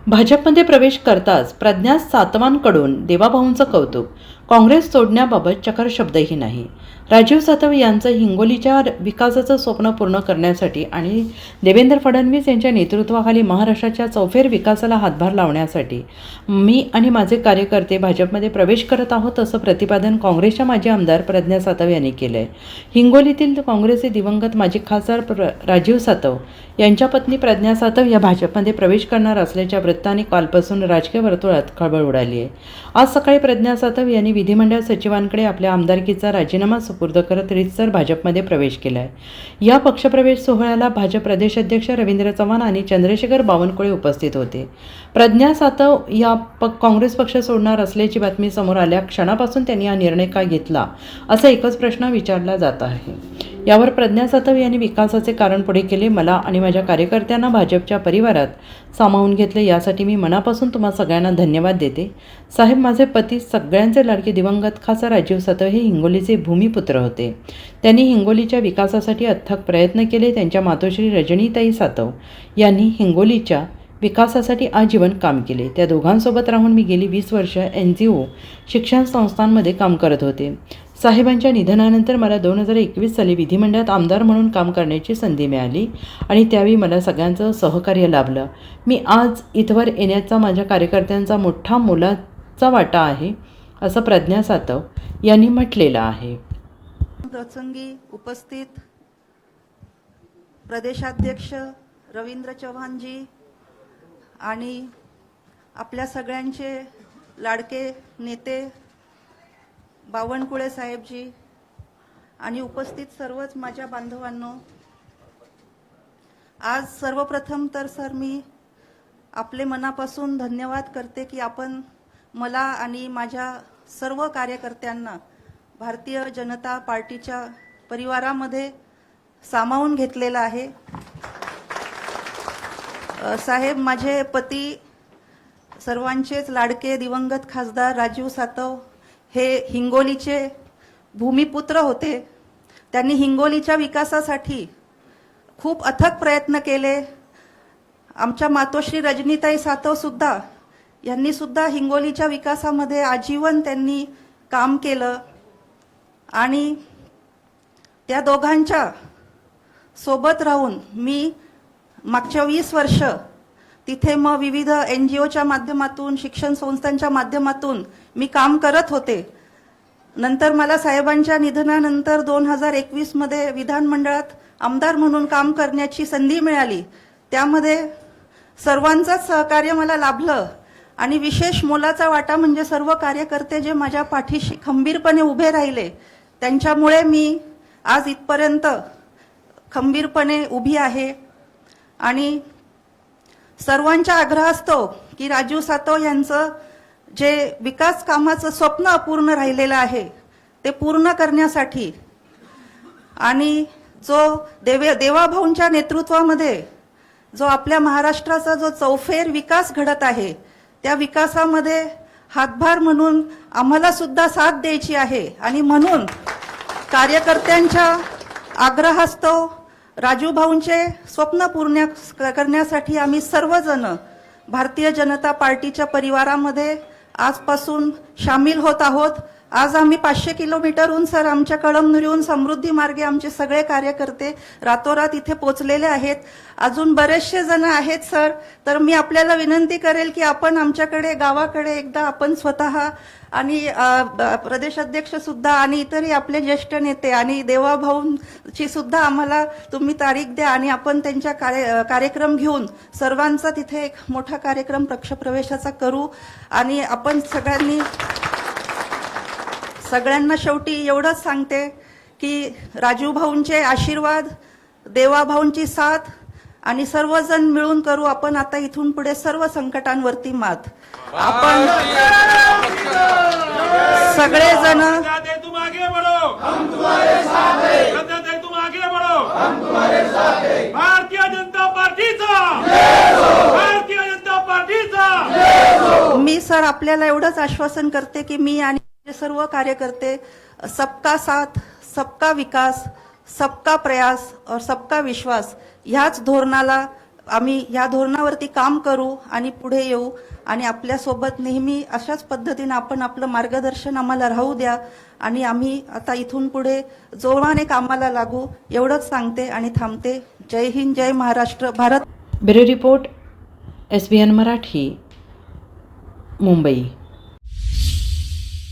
भाजपमध्ये प्रवेश करताच प्रज्ञा सातवांकडून देवाभाऊंचं कौतुक. काँग्रेस सोडण्याबाबत चकार शब्दही नाही. राजीव सातव यांचं हिंगोलीच्या विकासाचं स्वप्न पूर्ण करण्यासाठी आणि देवेंद्र फडणवीस यांच्या नेतृत्वाखाली महाराष्ट्राच्या चौफेर विकासाला हातभार लावण्यासाठी मी आणि माझे कार्यकर्ते भाजपमध्ये प्रवेश करत आहोत, असं प्रतिपादन काँग्रेसच्या माजी आमदार प्रज्ञा सातव यांनी केलं आहे. हिंगोलीतील काँग्रेसचे दिवंगत माजी खासदार राजीव सातव यांच्या पत्नी प्रज्ञा सातव या भाजपमध्ये प्रवेश करणार असल्याच्या वृत्ताने कालपासून राजकीय वर्तुळात खळबळ उडाली आहे. आज सकाळी प्रज्ञा सातव यांनी विधिमंडळ सचिवांकडे आपल्या आमदारकीचा राजीनामा सुपूर्द करत रीतसर भाजपमध्ये प्रवेश केला आहे. या पक्षप्रवेश सोहळ्याला भाजप प्रदेशाध्यक्ष रवींद्र चव्हाण आणि चंद्रशेखर बावनकुळे उपस्थित होते. प्रज्ञा सातव या काँग्रेस पक्ष सोडणार असल्याची बातमी समोर आल्या क्षणापासून त्यांनी हा निर्णय का घेतला, असा एकच प्रश्न विचारला जात आहे. यावर प्रज्ञा सातव यांनी विकासाचे कारण पुढे केले. मला आणि माझ्या कार्यकर्त्यांना भाजपच्या परिवारात सामावून घेतले, यासाठी मी मनापासून तुम्हा सगळ्यांना धन्यवाद देते. साहेब, माझे पती सगळ्यांचे लाडके दिवंगत खासदार राजीव सातव हे हिंगोलीचे भूमिपुत्र होते. त्यांनी हिंगोलीच्या विकासासाठी अथक प्रयत्न केले. त्यांच्या मातोश्री रजनीताई सातव यांनी हिंगोलीच्या विकासासाठी आजीवन काम केले. त्या दोघांसोबत राहून मी गेली 20 वर्ष NGO शिक्षण संस्थांमध्ये काम करत होते. साहेबांच्या निधनानंतर मला 2021 साली विधिमंडळात आमदार म्हणून काम करण्याची संधी मिळाली आणि त्यावेळी मला सगळ्यांचं सहकार्य लाभलं. मी आज इथवर येण्याचा माझ्या कार्यकर्त्यांचा मोठा मोलाचा वाटा आहे, असं प्रज्ञा सातव यांनी म्हटलेलं आहे. प्रसंगी उपस्थित प्रदेशाध्यक्ष रवींद्र चव्हाणजी आणि आपल्या सगळ्यांचे लाडके नेते बावनकुळे साहेबजी आणि उपस्थित सर्वच माझ्या बांधवांनो, आज सर्वप्रथम तर सर मी आपले मनापासून धन्यवाद करते की आपण मला आणि माझ्या सर्व कार्यकर्त्यांना भारतीय जनता पार्टीच्या परिवारामध्ये सामावून घेतलेलं आहे. साहेब, माझे पती सर्वांचेच लाडके दिवंगत खासदार राजीव सातव हे हिंगोलीचे भूमिपुत्र होते. त्यांनी हिंगोलीच्या विकासासाठी खूप अथक प्रयत्न केले. आमच्या मातोश्री रजनीताई सातव सुद्धा यांनी सुद्धा हिंगोलीच्या विकासामध्ये आजीवन त्यांनी काम केलं आणि त्या दोघांच्या सोबत राहून मी मागच्या 20 वर्ष तिथे मग विविध NGOच्या माध्यमातून शिक्षण संस्थांच्या माध्यमातून मी काम करत होते. नंतर मला साहेबांच्या निधनानंतर 2021 मध्ये विधानमंडळात आमदार म्हणून काम करण्याची संधी मिळाली. त्यामध्ये सर्वांचंच सहकार्य मला लाभलं आणि विशेष मोलाचा वाटा म्हणजे सर्व कार्यकर्ते जे माझ्या पाठीशी खंबीरपणे उभे राहिले, त्यांच्यामुळे मी आज इथपर्यंत खंबीरपणे उभी आहे. आणि सर्वांच्या आग्रहास्तव की राजीव सातव यांचं जे विकास कामाचं स्वप्न अपूर्ण राहिलेलं आहे ते पूर्ण करण्यासाठी आणि जो देवाभाऊंच्या नेतृत्वामध्ये जो आपल्या महाराष्ट्राचा जो चौफेर विकास घडत आहे, त्या विकासामध्ये हातभार म्हणून आम्हाला सुद्धा साथ द्यायची आहे. आणि म्हणून कार्यकर्त्यांच्या आग्रहास्तव राजीव भाऊंचे स्वप्न पूर्ण करण्यासाठी आम्ही सर्वजण भारतीय जनता पार्टीच्या परिवारामध्ये आजपासून सामील होत आहोत. आज आम्ही 500 किलोमीटरहून सर आमच्या कळमनुरीहून समृद्धी मार्गे आमचे सगळे कार्यकर्ते रातोरात इथे पोहोचलेले आहेत. अजून बरेचसे जण आहेत सर. तर मी आपल्याला विनंती करेल की आपण आमच्याकडे गावाकडे एकदा आपण स्वतः आणि प्रदेशाध्यक्ष सुद्धा आणि इतरही आपले ज्येष्ठ नेते आणि देवाभाऊंची सुद्धा आम्हाला तुम्ही तारीख द्या आणि आपण त्यांच्या कार्यक्रम घेऊन सर्वांचा तिथे एक मोठा कार्यक्रम पक्षप्रवेशाचा करू. आणि आपण सगळ्यांना शेवटी एवढंच सांगते की राजीव भाऊंचे आशीर्वाद, देवाभाऊंची साथ आणि सर्वजण मिळून करू आपण आता इथून पुढे सर्व संकटांवरती मात. आपण सगळेजण भारतीय जनता पार्टीचा मी सर आपल्याला एवढंच आश्वासन करते की मी आणि सर्व कार्यकर्ते सबका साथ, सबका विकास, सबका प्रयास और सबका विश्वास ह्याच धोरणाला आम्ही या धोरणावरती काम करू आणि पुढे येऊ आणि आपल्यासोबत नेहमी अशाच पद्धतीने आपण आपलं मार्गदर्शन आम्हाला राहू द्या आणि आम्ही आता इथून पुढे जोमाने कामाला लागू एवढंच सांगते आणि थांबते. जय हिंद, जय Maharashtra. Bharat. Bureau report SBN Marathi, Mumbai.